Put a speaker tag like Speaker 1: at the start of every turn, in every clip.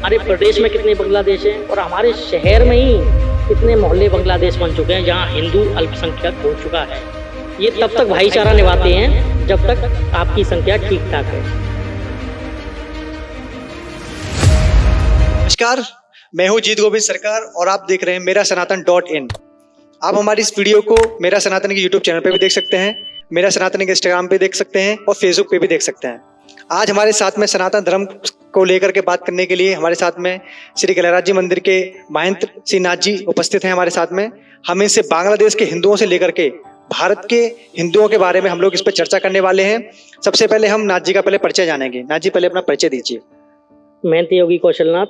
Speaker 1: हमारे प्रदेश में कितने बांग्लादेश हैं और हमारे शहर में ही कितने मोहल्ले बांग्लादेश बन चुके हैं जहाँ हिंदू अल्पसंख्यक हो चुका है। ये तब तक भाईचारा निभाते हैं जब तक आपकी संख्या ठीक ठाक है।
Speaker 2: नमस्कार, मैं हूं जीत गोविंद सरकार और आप देख रहे हैं मेरा सनातन.in। आप हमारी इस वीडियो को मेरा सनातन के यूट्यूब चैनल पे भी देख सकते हैं, मेरा सनातन के इंस्टाग्राम पे देख सकते हैं और फेसबुक पे भी देख सकते हैं। आज हमारे साथ में सनातन धर्म को लेकर के बात करने के लिए हमारे साथ में श्री गहलराज जी मंदिर के महंत श्री नाथ जी उपस्थित हैं हमारे साथ में। हम इनसे बांग्लादेश के हिंदुओं से लेकर के भारत के हिंदुओं के बारे में हम लोग इस पर चर्चा करने वाले हैं। सबसे पहले हम नाथ जी का पहले परिचय जानेंगे। नाथ जी, पहले अपना परिचय दीजिए।
Speaker 1: महंत योगी कौशलनाथ,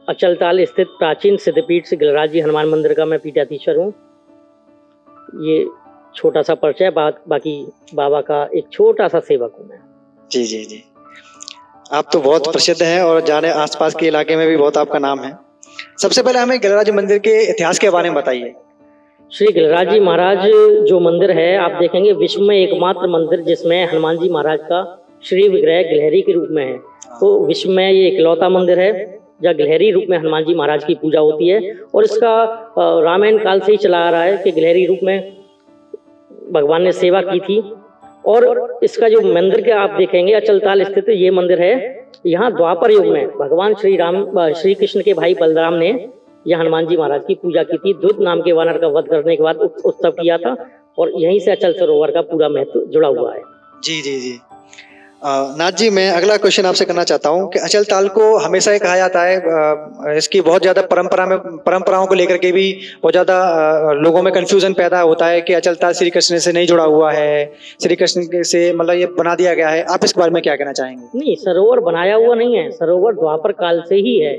Speaker 1: अचलताल स्थित प्राचीन सिद्धपीठ श्री गहलराज जी हनुमान मंदिर का मैं पीठाधीश्वर हूँ। ये छोटा सा परिचय, बाकी बाबा का एक छोटा सा सेवक हूँ मैं।
Speaker 2: जी जी जी, आप तो बहुत प्रसिद्ध हैं और जाने आसपास के इलाके में भी बहुत आपका नाम है। सबसे पहले हमें गहलराज मंदिर के इतिहास के बारे में बताइए।
Speaker 1: श्री गहलराज जी महाराज जो मंदिर है, आप देखेंगे विश्व में एकमात्र मंदिर जिसमें हनुमान जी महाराज का श्री विग्रह गिलहरी के रूप में है। तो विश्व में ये इकलौता मंदिर है जहाँ गिलहरी रूप में हनुमान जी महाराज की पूजा होती है। और इसका रामायण काल से ही चला आ रहा है कि गिलहरी रूप में भगवान ने सेवा की थी। और इसका जो मंदिर के आप देखेंगे अचलताल स्थित ये मंदिर है, यहाँ द्वापर युग में भगवान श्री कृष्ण के भाई बलराम ने यह हनुमान जी महाराज की पूजा की थी। द्वित नाम के वानर का वध करने के बाद उत्सव किया था और यहीं से अचल सरोवर का पूरा महत्व जुड़ा हुआ है।
Speaker 2: जी जी जी, नाथ जी, मैं अगला क्वेश्चन आपसे करना चाहता हूँ कि अचल ताल को हमेशा ये कहा जाता है, इसकी बहुत ज्यादा परंपराओं को लेकर के भी बहुत ज्यादा लोगों में कंफ्यूजन पैदा होता है कि अचल ताल श्री कृष्ण से नहीं जुड़ा हुआ है, श्री कृष्ण से मतलब ये बना दिया गया है। आप इस बारे में क्या कहना चाहेंगे?
Speaker 1: नहीं, सरोवर बनाया हुआ नहीं है, सरोवर द्वापर काल से ही है।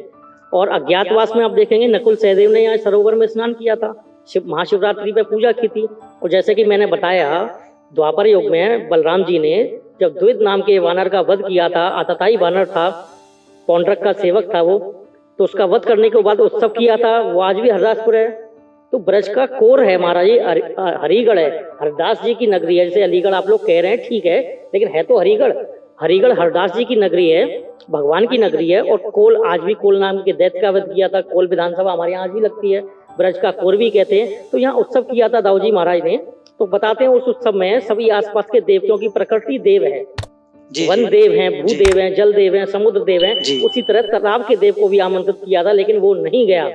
Speaker 1: और अज्ञातवास में आप देखेंगे नकुल सहदेव ने यहाँ सरोवर में स्नान किया था, महाशिवरात्रि पे पूजा की थी। और जैसे कि मैंने बताया, द्वापर युग में बलराम जी ने जब द्वित नाम के वानर का वध किया था, आतताई वानर था, पौंड्रक का सेवक था वो, तो उसका वध करने के बाद उत्सव किया था। वो आज भी हरदासपुर है। तो ब्रज का कोर है हमारा, ये हरिगढ़ है, हरदास जी की नगरी है। जैसे अलीगढ़ आप लोग कह रहे हैं, ठीक है, लेकिन है तो हरिगढ़ हरदास जी की नगरी है, भगवान की नगरी है। और कोल, आज भी कोल नाम के दैत्य का वध किया था। कोल विधानसभा हमारे यहाँ आज भी लगती है, ब्रज का कोर भी कहते हैं। तो यहाँ उत्सव किया था दाऊजी महाराज ने। तो बताते हैं उस उत्सव में सभी आसपास के देवताओं की प्रकृति देव है, वन देव हैं, भूदेव हैं, जल देव हैं, समुद्र देव हैं। उसी तरह तालाब के देव को भी आमंत्रित किया था, लेकिन वो नहीं गया।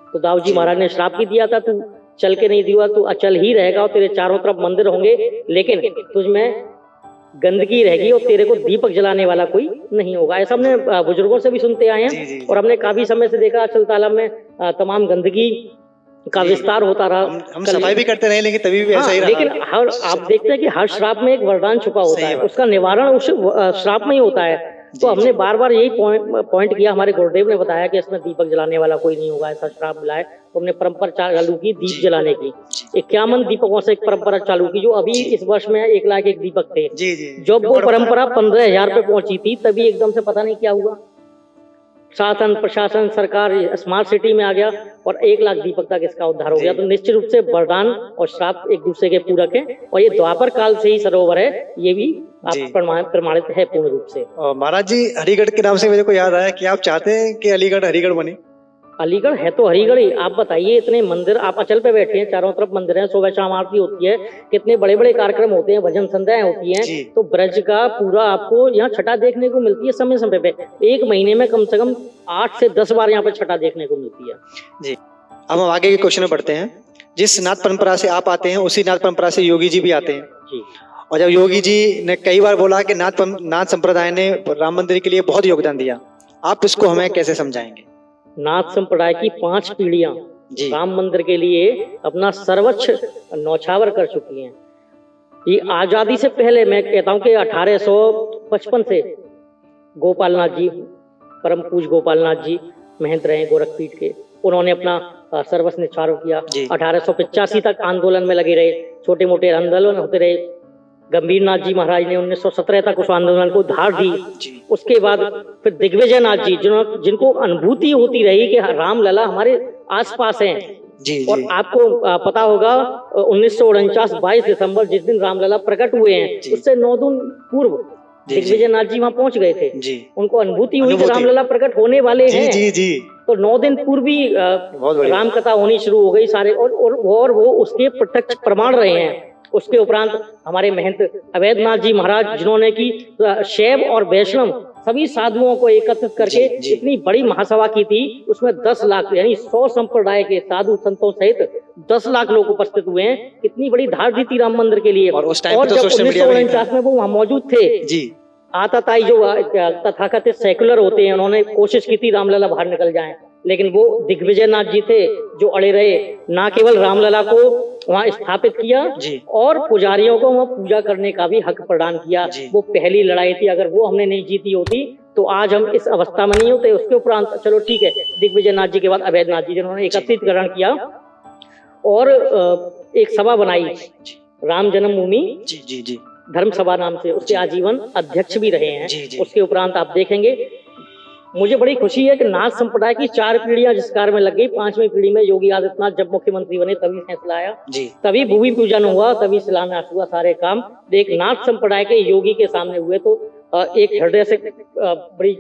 Speaker 1: तो दाऊजी महाराज ने श्राप भी दिया था, तू चल के नहीं दिया, तू अचल ही रहेगा और तेरे चारों तरफ मंदिर होंगे, लेकिन तुझ में गंदगी रहेगी और तेरे को दीपक जलाने वाला कोई नहीं होगा। ऐसा हमने बुजुर्गों से भी सुनते आए हैं और हमने काफी समय से देखा अचल तालाब में तमाम गंदगी का विस्तार होता रहा।
Speaker 2: हम सफाई भी करते रहे, लेकिन तभी भी ऐसा ही रहा।
Speaker 1: लेकिन आप देखते हैं कि हर श्राप में एक वरदान छुपा होता है, उसका निवारण उस श्राप में ही होता है। तो हमने बार बार यही पॉइंट किया, हमारे गुरुदेव ने बताया कि इसमें दीपक जलाने वाला कोई नहीं होगा, ऐसा श्राप मिला है। तो हमने परंपरा चालू की दीप जलाने की। 51 दीपकों से एक परंपरा चालू की, जो अभी इस वर्ष में 1,01 दीपक थे। जब वो परंपरा 15,000 पे पहुंची थी, तभी एकदम से पता नहीं क्या हुआ, शासन प्रशासन सरकार स्मार्ट सिटी में आ गया और 1,00,000 दीपक तक इसका उद्धार हो गया। तो निश्चित रूप से वरदान और श्राप एक दूसरे के पूरक है। और ये द्वापर काल से ही सरोवर है, ये भी प्रमाणित है पूर्ण रूप से।
Speaker 2: महाराज जी, हरिगढ़ के नाम से मेरे को याद आया कि आप चाहते हैं कि अलीगढ़ हरिगढ़ बने?
Speaker 1: अलीगढ़ है तो हरिगढ़ ही। आप बताइए, इतने मंदिर, आप अचल पे बैठे हैं, चारों तरफ मंदिर हैं, सुबह शाम आरती होती है, कितने बड़े बड़े कार्यक्रम होते हैं, भजन संध्याएं होती हैं। तो ब्रज का पूरा आपको यहाँ छटा देखने को मिलती है समय समय पे। एक महीने में कम से कम 8 से 10 बार यहाँ पे छटा देखने को मिलती है। जी,
Speaker 2: अब हम आगे के क्वेश्चन में बढ़ते हैं। जिस नाथ परंपरा से आप आते हैं, उसी नाथ परंपरा से योगी जी भी आते हैं जी। और जब योगी जी ने कई बार बोला कि नाथ संप्रदाय ने राम मंदिर के लिए बहुत योगदान दिया, आप इसको हमें कैसे समझाएंगे?
Speaker 1: नाथ संप्रदाय की 5 पीढ़ियां राम मंदिर के लिए अपना सर्वोच्च न्यौछावर कर चुकी हैं। ये आजादी से पहले, मैं कहता हूं कि 1855 से गोपाल नाथ जी, परम पूज गोपाल नाथ जी महंत रहे गोरखपीठ के, उन्होंने अपना सर्वस्व न्यौछावर किया। 1885 तक आंदोलन में लगे रहे, छोटे मोटे आंदोलन होते रहे। गंभीर नाथ जी महाराज ने 1917 तक उस आंदोलन को धार दी। उसके बाद फिर दिग्विजय नाथ जी, जिनको अनुभूति होती रही कि राम लला हमारे आसपास हैं। और आपको पता होगा 1949 22 दिसंबर जिस दिन रामलला प्रकट हुए हैं, उससे 9 दिन पूर्व दिग्विजय नाथ जी वहाँ पहुंच गए थे
Speaker 2: जी,
Speaker 1: उनको अनुभूति हुई कि रामलला प्रकट होने वाले
Speaker 2: जी
Speaker 1: हैं।
Speaker 2: जी जी,
Speaker 1: तो 9 दिन पूर्व ही
Speaker 2: बहुत बढ़िया।
Speaker 1: राम कथा होनी शुरू हो गई सारे, और वो उसके प्रत्यक्ष प्रमाण रहे हैं। उसके उपरांत हमारे महंत अवैधनाथ जी महाराज, जिन्होंने की शैव और वैष्णव सभी साधुओं को एकत्रित करके इतनी बड़ी महासभा की थी, उसमें 10 लाख यानी 100 संप्रदाय के साधु संतों सहित 10 लाख लोग उपस्थित हुए हैं। कितनी बड़ी धार दी थी राम मंदिर के लिए।
Speaker 2: और उस टाइम
Speaker 1: और
Speaker 2: तो
Speaker 1: जब
Speaker 2: सोशल मीडिया में
Speaker 1: 1949 में वो वहां मौजूद थे
Speaker 2: जी,
Speaker 1: आताताई जो तथाकथित सेकुलर होते हैं, उन्होंने कोशिश की थी रामलला बाहर निकल जाए, लेकिन वो दिग्विजय नाथ जी थे जो अड़े रहे। ना केवल रामलला को वहां स्थापित किया
Speaker 2: जी,
Speaker 1: और पुजारियों को वहां पूजा करने का भी हक प्रदान किया। वो पहली लड़ाई थी, अगर वो हमने नहीं जीती होती तो आज हम इस अवस्था में नहीं होते। उसके उपरांत चलो ठीक है, दिग्विजय नाथ जी के बाद अवैधनाथ जी, जिन्होंने एकत्रीकरण किया और एक सभा बनाई राम जन्मभूमि
Speaker 2: जी जी जी,
Speaker 1: धर्म सभा नाम से, उसके आजीवन अध्यक्ष भी रहे हैं।
Speaker 2: जी, जी।
Speaker 1: उसके उपरांत आप देखेंगे, मुझे बड़ी खुशी है कि नाथ संप्रदाय की 4 पीढ़ियां जिस कार्य में लग गई, 5वीं पीढ़ी में योगी आदित्यनाथ जब मुख्यमंत्री बने तभी फैसला आया,
Speaker 2: जी,
Speaker 1: तभी भूमि पूजन हुआ, तभी शिलान्यास हुआ, सारे काम एक नाथ संप्रदाय के योगी के सामने हुए। तो एक हृदय से बड़ी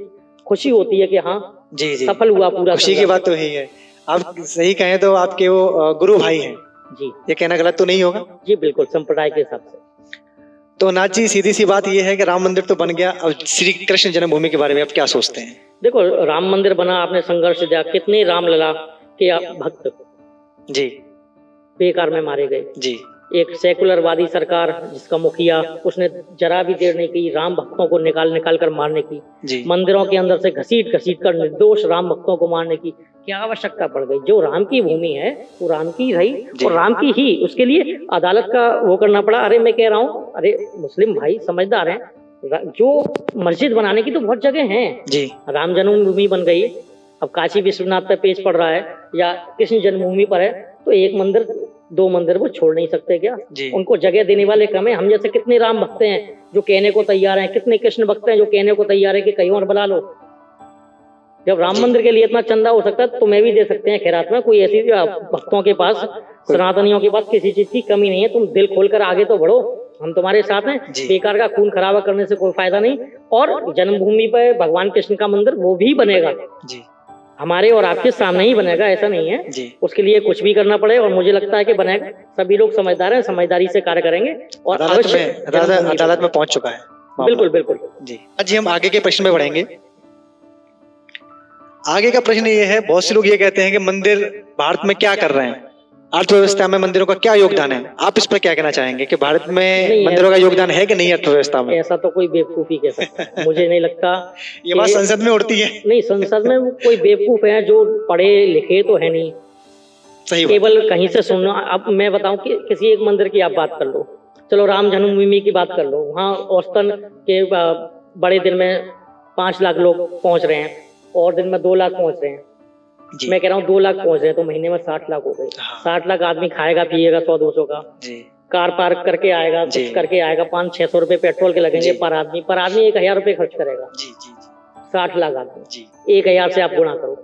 Speaker 1: खुशी होती है कि हाँ
Speaker 2: जी जी,
Speaker 1: सफल हुआ पूरा।
Speaker 2: खुशी की बात तो यही है। आप सही कहें तो आपके वो गुरु भाई हैं
Speaker 1: जी,
Speaker 2: ये कहना गलत तो नहीं होगा?
Speaker 1: जी बिल्कुल, संप्रदाय के हिसाब से।
Speaker 2: तो नाथ जी, सीधी सी बात ये है कि राम मंदिर तो बन गया, अब श्री कृष्ण जन्मभूमि के बारे में आप क्या सोचते हैं?
Speaker 1: देखो, राम मंदिर बना, आपने संघर्ष दिया, कितने रामलला के भक्त
Speaker 2: जी
Speaker 1: बेकार में मारे गए।
Speaker 2: जी,
Speaker 1: एक सेकुलरवादी सरकार जिसका मुखिया, उसने जरा भी देर नहीं की राम भक्तों को निकाल कर मारने की,
Speaker 2: जी,
Speaker 1: मंदिरों के अंदर से घसीट कर निर्दोष राम भक्तों को मारने की क्या आवश्यकता पड़ गई? जो राम की भूमि है वो राम की रही और राम की ही, उसके लिए अदालत का वो करना पड़ा। अरे मैं कह रहा हूँ, अरे मुस्लिम भाई समझदार हैं, जो मस्जिद बनाने की तो बहुत जगह हैं
Speaker 2: जी,
Speaker 1: राम जन्मभूमि बन गई, अब काशी विश्वनाथ पे पेज पड़ रहा है या कृष्ण जन्मभूमि पर है, तो 1 मंदिर 2 मंदिर वो छोड़ नहीं सकते क्या? उनको जगह देने वाले कम है। हम जैसे कितने राम भक्त हैं जो कहने को तैयार हैं, कितने कृष्ण भक्त हैं जो कहने को तैयार है कि कहीं और बना लो। जब राम मंदिर के लिए इतना चंदा हो सकता है तो मैं भी दे सकते हैं खैरात में। कोई ऐसी भक्तों के पास, सनातनियों के पास किसी चीज की कमी नहीं है। तुम दिल खोलकर आगे तो बढ़ो, हम तुम्हारे साथ हैं। बेकार का खून खराबा करने से कोई फायदा नहीं। और जन्मभूमि पर भगवान कृष्ण का मंदिर वो भी बनेगा
Speaker 2: जी,
Speaker 1: हमारे और आपके सामने ही बनेगा, ऐसा नहीं है
Speaker 2: जी,
Speaker 1: उसके लिए कुछ भी करना पड़े, और मुझे लगता है कि बनेगा। सभी लोग समझदार हैं, समझदारी से कार्य करेंगे और
Speaker 2: अदालत में पहुंच चुका है।
Speaker 1: बिल्कुल बिल्कुल
Speaker 2: जी। आज जी हम आगे के प्रश्न में बढ़ेंगे। आगे का प्रश्न ये है, बहुत से लोग ये कहते हैं कि मंदिर भारत में क्या कर रहे हैं, अर्थव्यवस्था में मंदिरों का क्या योगदान है? आप इस पर क्या कहना चाहेंगे कि भारत में मंदिरों का योगदान है कि नहीं अर्थव्यवस्था में?
Speaker 1: ऐसा तो कोई बेवकूफी कह सकता है, मुझे नहीं लगता।
Speaker 2: ये बात संसद में उड़ती है।
Speaker 1: नहीं, संसद में कोई बेवकूफ है जो पढ़े लिखे तो है नहीं,
Speaker 2: सही
Speaker 1: केवल कहीं से सुनना। अब मैं बताऊं कि किसी एक मंदिर की आप बात कर लो, चलो राम जन्मभूमि की बात कर लो, वहाँ औसतन के बड़े दिन में 5 लाख लोग पहुंच रहे हैं और दिन में 2 लाख पहुंच रहे हैं। मैं कह रहा हूँ 2 लाख पहुंच रहे हैं तो महीने में 60 लाख हो गए। 60 लाख आदमी खाएगा पिएगा 100-200 का, कार पार्क करके आएगा, कुछ करके आएगा, 500-600 रुपए पेट्रोल के लगेंगे पर आदमी 1000 रुपए खर्च करेगा। 60 लाख आदमी, 1000 से आप गुणा करो,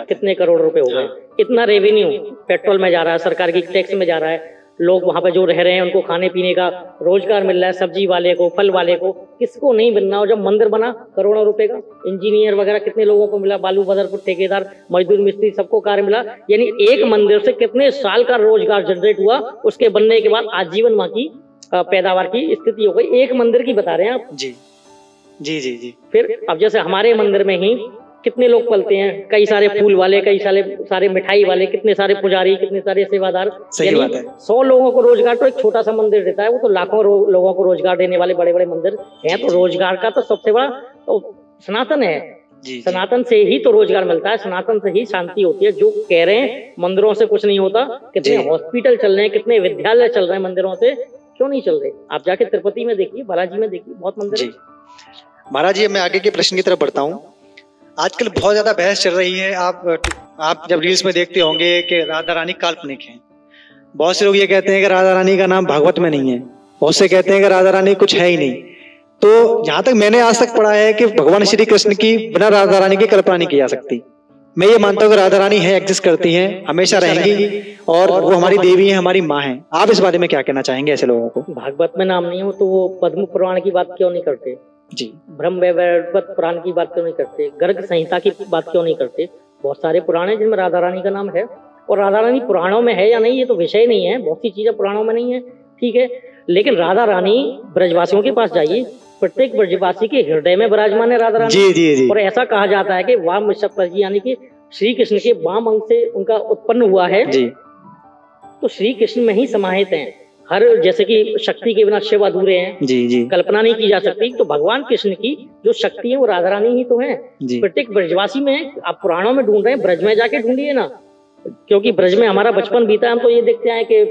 Speaker 1: कितने करोड़ रुपए हो गए। इतना रेवेन्यू पेट्रोल में जा रहा है, सरकार की टैक्स में जा रहा है, लोग वहां पे जो रह रहे हैं उनको खाने पीने का रोजगार मिल रहा है, सब्जी वाले को, फल वाले को, किसको नहीं मिलना। और जब मंदिर बना करोड़ों रुपए का, इंजीनियर वगैरह कितने लोगों को मिला, बालू बदरपुर ठेकेदार, मजदूर मिस्त्री, सबको कार्य मिला। यानी एक मंदिर से कितने साल का रोजगार जनरेट हुआ, उसके बनने के बाद आजीवन वहां की पैदावार की स्थिति हो गई। एक मंदिर की बता रहे हैं आप।
Speaker 2: जी जी जी जी।
Speaker 1: फिर अब जैसे हमारे मंदिर में ही कितने लोग पलते हैं, कई सारे फूल वाले, कई सारे मिठाई वाले, कितने सारे पुजारी, कितने सारे सेवादार।
Speaker 2: सही बात है।
Speaker 1: 100 लोगों को रोजगार तो एक छोटा सा मंदिर देता है, वो तो लाखों लोगों को रोजगार देने वाले बड़े बड़े मंदिर हैं। तो रोजगार का तो सबसे बड़ा तो सनातन है। सनातन से ही तो रोजगार मिलता है, सनातन से ही शांति होती है। जो कह रहे हैं मंदिरों से कुछ नहीं होता, कितने हॉस्पिटल चल रहे हैं, कितने विद्यालय चल रहे हैं मंदिरों से, क्यों नहीं चल रहे? आप जाके तिरुपति में देखिए, बालाजी में देखिए, बहुत मंदिर है।
Speaker 2: महाराज जी, मैं आगे के प्रश्न की तरफ बढ़ता हूँ। आजकल बहुत ज्यादा बहस चल रही है, आप जब रील्स में देखते होंगे कि राधा रानी काल्पनिक है। बहुत से लोग ये कहते हैं कि राधा रानी का नाम भागवत में नहीं है, बहुत से कहते हैं कि राधा रानी कुछ है ही नहीं। तो जहां तक मैंने आज तक पढ़ा है कि भगवान श्री कृष्ण की बिना राधा रानी की कल्पना नहीं की जा सकती। मैं ये मानता हूँ कि राधा रानी है, एग्जिस्ट करती हैं, हमेशा रहेंगी और वो हमारी देवी है, हमारी माँ है। आप इस बारे में क्या कहना चाहेंगे ऐसे लोगों को?
Speaker 1: भागवत में नाम नहीं हो तो वो पद्म पुराण की बात क्यों नहीं करते?
Speaker 2: जी,
Speaker 1: ब्रह्म वैवर्त पुराण की बात क्यों नहीं करते? गर्ग संहिता की बात क्यों नहीं करते? बहुत सारे पुराण हैं जिनमें राधा रानी का नाम है। और राधा रानी पुराणों में है या नहीं ये तो विषय नहीं है, बहुत सी चीजें पुराणों में नहीं है, ठीक है, लेकिन राधा रानी ब्रजवासियों के पास जाइए, प्रत्येक ब्रजवासी के हृदय में विराजमान है राधा रानी।
Speaker 2: जी, जी, जी।
Speaker 1: और ऐसा कहा जाता है कि वाम जी यानी कि श्री कृष्ण के वाम अंग से उनका उत्पन्न हुआ है
Speaker 2: जी,
Speaker 1: तो श्री कृष्ण में ही समाहित हैं। हर जैसे कि शक्ति के बिना शिव अधूरे हैं,
Speaker 2: जी, जी,
Speaker 1: कल्पना नहीं की जा सकती, तो भगवान कृष्ण की जो शक्ति है वो राधा रानी ही तो है।
Speaker 2: जी।
Speaker 1: प्रत्येक ब्रजवासी में है। आप पुराणों में ढूंढ रहे हैं, ब्रज में जाके ढूंढिए ना, क्योंकि ब्रज में हमारा बचपन बीता, हम तो ये देखते हैं कि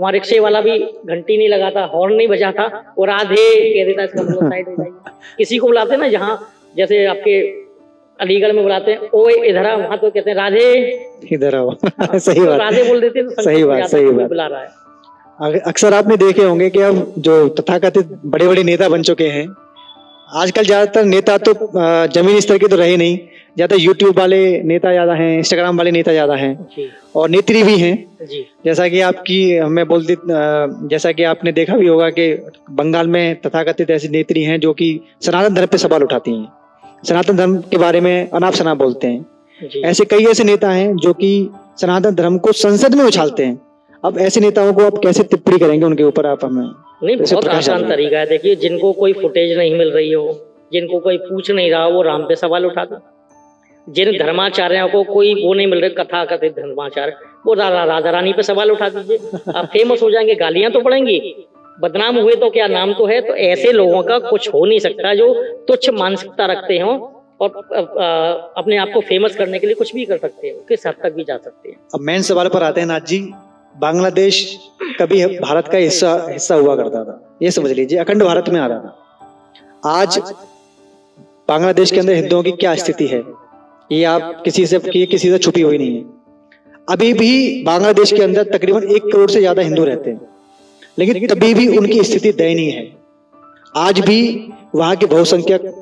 Speaker 1: वहाँ रिक्शे वाला भी घंटी नहीं लगाता, हॉर्न नहीं बजाता और राधे कह देता, इसका मतलब साइड हो जाइए। किसी को बुलाते हैं ना, जहाँ जैसे आपके अलीगढ़ में बुलाते हैं ओए इधर आ, वहाँ तो कहते हैं राधे
Speaker 2: इधर आओ। सही
Speaker 1: तो
Speaker 2: बात,
Speaker 1: राधे बोल देते हैं तो
Speaker 2: सही बात, सही बात।
Speaker 1: बुला रहा है।
Speaker 2: अक्सर आपने देखे होंगे कि अब जो तथाकथित बड़े बड़े नेता बन चुके हैं, आजकल ज्यादातर नेता तो जमीनी स्तर के तो रहे नहीं, ज्यादा यूट्यूब वाले नेता ज्यादा हैं, इंस्टाग्राम वाले नेता ज्यादा हैं
Speaker 1: जी
Speaker 2: और नेत्री भी हैं।
Speaker 1: जी
Speaker 2: जैसा कि जैसा कि आपने देखा भी होगा कि बंगाल में तथाकथित ऐसी नेत्री हैं जो कि सनातन धर्म पे सवाल उठाती हैं, सनातन धर्म के बारे में अनाप शनाप बोलते हैं।
Speaker 1: जी।
Speaker 2: ऐसे कई ऐसे नेता हैं जो कि सनातन धर्म को संसद में उछालते हैं। अब ऐसे नेताओं को आप कैसे टिप्पणी करेंगे उनके ऊपर? आप हमें
Speaker 1: नहीं, बहुत आसान तरीका है। देखिए, जिनको कोई फुटेज नहीं मिल रही हो, जिनको कोई पूछ नहीं रहा, वो राम पे सवाल उठा दो। जिन धर्माचार्यों को कोई वो नहीं मिल रहे, कथा कथित धर्माचार्य, वो राधा रानी पे सवाल उठा दीजिए। आप फेमस हो जाएंगे, गालियां तो पड़ेंगी, बदनाम हुए तो क्या, नाम तो है। तो ऐसे लोगों का कुछ हो नहीं सकता जो तुच्छ मानसिकता रखते हो और अपने आप को फेमस करने के लिए कुछ भी कर सकते हो, किस हद तक भी जा सकते हैं।
Speaker 2: अब मेन सवाल पर आते हैं नाथ जी। बांग्लादेश कभी भारत का हिस्सा हुआ करता था, ये समझ लीजिए, अखंड भारत में आ रहा था। आज बांग्लादेश के अंदर हिंदुओं की क्या स्थिति है, ये आप किसी से छुपी हुई नहीं है। अभी भी बांग्लादेश के अंदर तकरीबन 1 करोड़ से ज्यादा हिंदू रहते हैं, लेकिन तभी भी उनकी स्थिति दयनीय है। आज भी वहां के बहुसंख्यक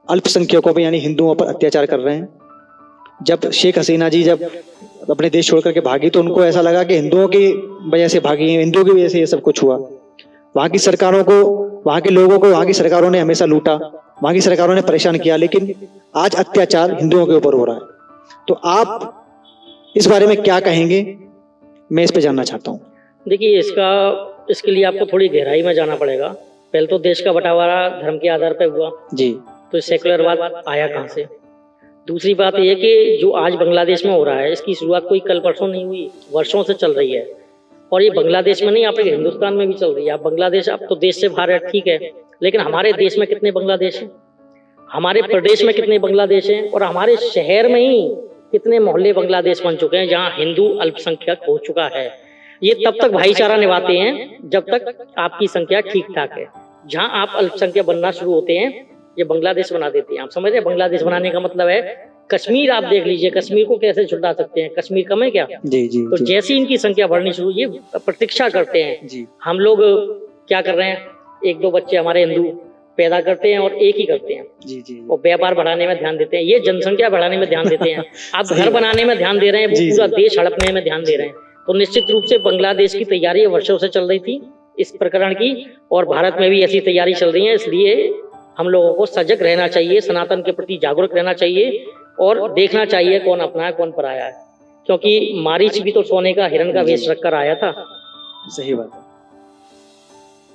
Speaker 2: अल्पसंख्यकों पर यानी हिंदुओं पर अत्याचार कर रहे हैं। जब शेख हसीना जी जब अपने देश छोड़ करके भागी तो उनको ऐसा लगा कि हिंदुओं की वजह से भागी हैं, हिंदुओं की वजह से ये सब कुछ हुआ। वहां की सरकारों को, वहां के लोगों को वहां की सरकारों ने हमेशा लूटा, वहां की सरकारों ने परेशान किया, लेकिन आज अत्याचार हिंदुओं के ऊपर हो रहा है। तो आप इस बारे में क्या कहेंगे, मैं इस पे जानना चाहता हूँ।
Speaker 1: देखिए, इसके लिए आपको थोड़ी गहराई में जाना पड़ेगा। पहले तो देश का बंटवारा धर्म के आधार पर हुआ
Speaker 2: जी,
Speaker 1: तो सेकुलरवाद आया कहाँ से? दूसरी बात यह कि जो आज बांग्लादेश में हो रहा है, इसकी शुरुआत कोई कल परसों नहीं हुई, वर्षों से चल रही है। और ये बांग्लादेश में नहीं, आप हिंदुस्तान में भी चल रही है। आप बांग्लादेश, आप तो देश से बाहर है, ठीक है, लेकिन हमारे देश में कितने बांग्लादेश हैं, हमारे प्रदेश में कितने बांग्लादेश हैं, और हमारे शहर में ही कितने मोहल्ले बांग्लादेश बन चुके हैं जहाँ हिंदू अल्पसंख्यक हो चुका है। ये तब तक भाईचारा निभाते हैं जब तक आपकी संख्या ठीक ठाक है। जहाँ आप अल्पसंख्यक बनना शुरू होते हैं, ये बांग्लादेश बना देते हैं। आप समझ रहे हैं, बांग्लादेश बनाने का मतलब है कश्मीर। आप देख लीजिए, कश्मीर को कैसे छुड़ा सकते हैं? कश्मीर कम है क्या?
Speaker 2: जी, जी,
Speaker 1: तो जैसे इनकी संख्या बढ़नी शुरू, ये प्रतीक्षा करते हैं
Speaker 2: जी।
Speaker 1: हम लोग क्या कर रहे हैं, 1-2 बच्चे हमारे हिंदू पैदा करते हैं और एक ही करते हैं
Speaker 2: जी, जी,
Speaker 1: और व्यापार बढ़ाने में ध्यान देते हैं, ये जनसंख्या बढ़ाने में ध्यान देते हैं। आप घर बनाने में ध्यान दे रहे हैं, वो पूरा देश हड़पने में ध्यान दे रहे हैं। तो निश्चित रूप से बांग्लादेश की तैयारी वर्षों से चल रही थी इस प्रकरण की, और भारत में भी ऐसी तैयारी चल रही है। इसलिए हम लोगों को सजग रहना चाहिए, सनातन के प्रति जागरूक रहना चाहिए और देखना चाहिए कौन अपना है कौन पराया है, क्योंकि मारीच भी तो सोने का हिरण का वेश रखकर आया था।
Speaker 2: सही बात है।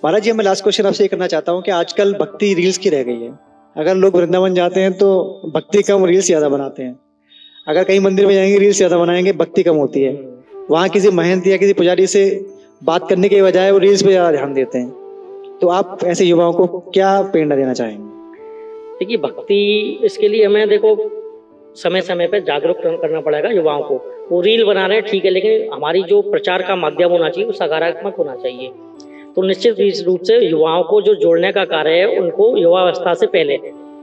Speaker 2: महाराज जी, मैं लास्ट क्वेश्चन आपसे ये करना चाहता हूँ कि आजकल भक्ति रील्स की रह गई है। अगर लोग वृंदावन जाते हैं तो भक्ति कम, रील्स ज्यादा बनाते हैं। अगर कहीं मंदिर में जाएंगे, रील्स ज्यादा बनाएंगे, भक्ति कम होती है। वहाँ किसी महंत या किसी पुजारी से बात करने के बजाय वो रील्स पे ज्यादा ध्यान देते हैं। तो आप ऐसे युवाओं को क्या प्रेरणा देना चाहेंगे?
Speaker 1: देखिए, भक्ति, इसके लिए हमें देखो समय समय पर जागरूक करना पड़ेगा युवाओं को। वो रील बना रहे हैं, ठीक है, लेकिन हमारी जो प्रचार का माध्यम होना चाहिए वो सकारात्मक होना चाहिए। तो निश्चित रूप से युवाओं को जो जोड़ने का कार्य है, उनको युवावस्था से पहले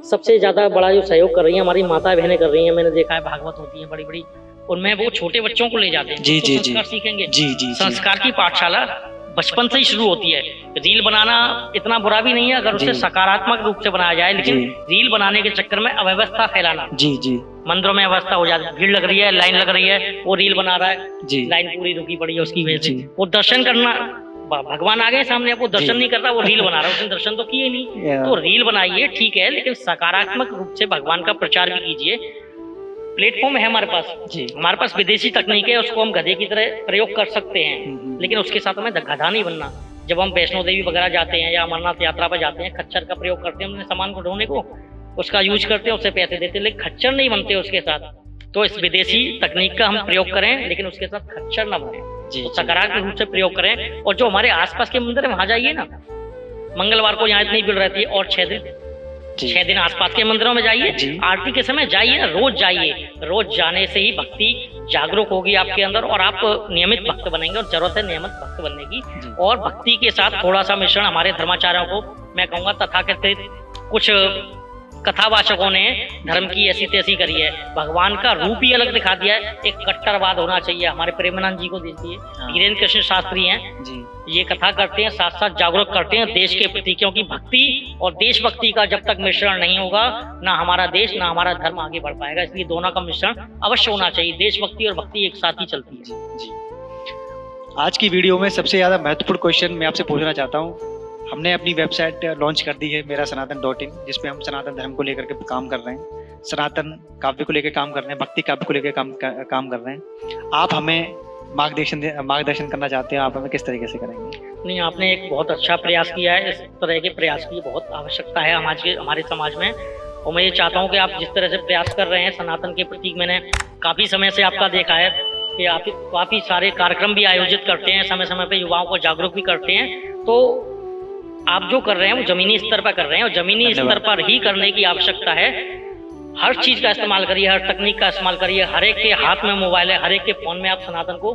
Speaker 1: सबसे ज्यादा बड़ा जो सहयोग कर रही है हमारी माता बहनें कर रही हैं। मैंने देखा है, भागवत होती है बड़ी बड़ी, उनमें वो छोटे बच्चों को ले जाते हैं,
Speaker 2: जी, जी,
Speaker 1: संस्कार सीखेंगे।
Speaker 2: जी, जी,
Speaker 1: संस्कार की पाठशाला बचपन से ही शुरू होती है। रील बनाना इतना बुरा भी नहीं है अगर उसे सकारात्मक रूप से बनाया जाए, लेकिन रील बनाने के चक्कर में अव्यवस्था फैलाना
Speaker 2: जी, जी,
Speaker 1: मंदिरों में अवस्था हो जाती है, भीड़ लग रही है, लाइन लग रही है, वो रील बना रहा है,
Speaker 2: जी
Speaker 1: लाइन पूरी रुकी पड़ी है उसकी वजह से।
Speaker 2: जी।
Speaker 1: वो दर्शन करना, भगवान आ गए सामने, आपको दर्शन
Speaker 2: जी।
Speaker 1: नहीं करता, वो रील बना रहा है, उसने दर्शन तो किए नहीं। तो रील बनाइए ठीक है, लेकिन सकारात्मक रूप से भगवान का प्रचार भी कीजिए। प्लेटफॉर्म है हमारे पास
Speaker 2: जी।
Speaker 1: हमारे पास विदेशी तकनीक है, उसको हम गधे की तरह प्रयोग कर सकते हैं, लेकिन उसके साथ हमें गधा नहीं बनना। जब हम वैष्णो देवी वगैरह जाते हैं या अमरनाथ यात्रा पर जाते हैं, खच्चर का प्रयोग करते हैं, अपने सामान को ढोने को, उसका यूज करते हैं, उससे पैसे देते हैं, लेकिन खच्चर नहीं बनते उसके साथ। तो इस विदेशी तकनीक का हम प्रयोग करें, लेकिन उसके साथ खच्चर ना बने, तो सकारात्मक रूप से प्रयोग करें। और जो हमारे आसपास के मंदिर है वहां जाइए ना, मंगलवार को यहाँ इतनी भीड़ रहती है, और 6 दिन आसपास के मंदिरों में जाइए, आरती के समय जाइए ना, रोज जाइए। रोज जाने से ही भक्ति जागरूक होगी आपके अंदर, और आप नियमित भक्त बनेंगे, और जरूरत है नियमित भक्त बनने की। और भक्ति के साथ थोड़ा सा मिश्रण हमारे धर्माचार्यों को, मैं कहूँगा तथाकथित कुछ कथावाचकों ने धर्म की ऐसी तैसी करी है, भगवान का रूप ही अलग दिखा दिया है। एक कट्टरवाद होना चाहिए। हमारे प्रेमानंद जी को देखिए, धीरेन्द्र कृष्ण शास्त्री हैं जी, ये कथा करते हैं, साथ साथ जागरूक करते हैं देश के प्रति, क्योंकि भक्ति और देशभक्ति का जब तक मिश्रण नहीं होगा, ना हमारा देश ना हमारा धर्म आगे बढ़ पाएगा। इसलिए दोनों का मिश्रण अवश्य होना चाहिए। देशभक्ति और भक्ति एक साथ ही चलती है।
Speaker 2: जी। आज की वीडियो में सबसे ज्यादा महत्वपूर्ण क्वेश्चन मैं आपसे पूछना चाहता हूँ। हमने अपनी वेबसाइट लॉन्च कर दी है मेरासनातन.in, जिसपे हम सनातन धर्म को लेकर के काम कर रहे हैं, सनातन काव्य को लेकर काम कर रहे हैं, भक्ति काव्य को लेकर काम कर रहे हैं। आप हमें मार्गदर्शन करना चाहते हैं, आप हमें किस तरीके से करेंगे?
Speaker 1: नहीं, आपने एक बहुत अच्छा प्रयास किया है। इस तरह के प्रयास की बहुत आवश्यकता है हमारे समाज में, और मैं ये चाहता हूँ कि आप जिस तरह से प्रयास कर रहे हैं सनातन के प्रति, मैंने काफ़ी समय से आपका देखा है कि आप काफ़ी सारे कार्यक्रम भी आयोजित करते हैं, समय समय पे युवाओं को जागरूक भी करते हैं। तो आप जो कर रहे हैं वो जमीनी स्तर पर कर रहे हैं, और जमीनी स्तर पर ही करने की आवश्यकता है। हर चीज का इस्तेमाल करिए, हर तकनीक का इस्तेमाल करिए। हर एक के हाथ में मोबाइल है, हर एक के फोन में आप सनातन को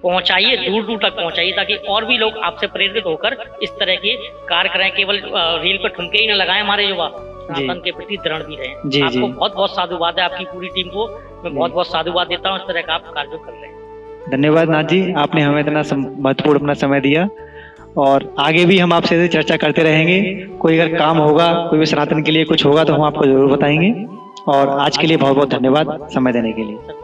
Speaker 1: पहुंचाइए, दूर दूर तक पहुंचाइए, ताकि और भी लोग आपसे प्रेरित होकर इस तरह के कार्य करें। केवल रील पर ठुमके ही न लगाएं, हमारे युवा सनातन के प्रति दृढ़ भी रहें। आपको बहुत बहुत साधुवाद है, आपकी पूरी टीम को मैं बहुत बहुत साधुवाद देता हूँ, इस तरह का आप कार्य कर रहे हैं।
Speaker 2: धन्यवाद नाथ जी, आपने हमें इतना महत्वपूर्ण अपना समय दिया, और आगे भी हम आपसे चर्चा करते रहेंगे। कोई अगर काम होगा, कोई भी सनातन के लिए कुछ होगा, तो हम आपको जरूर बताएंगे। और आज के लिए बहुत बहुत धन्यवाद समय देने के लिए।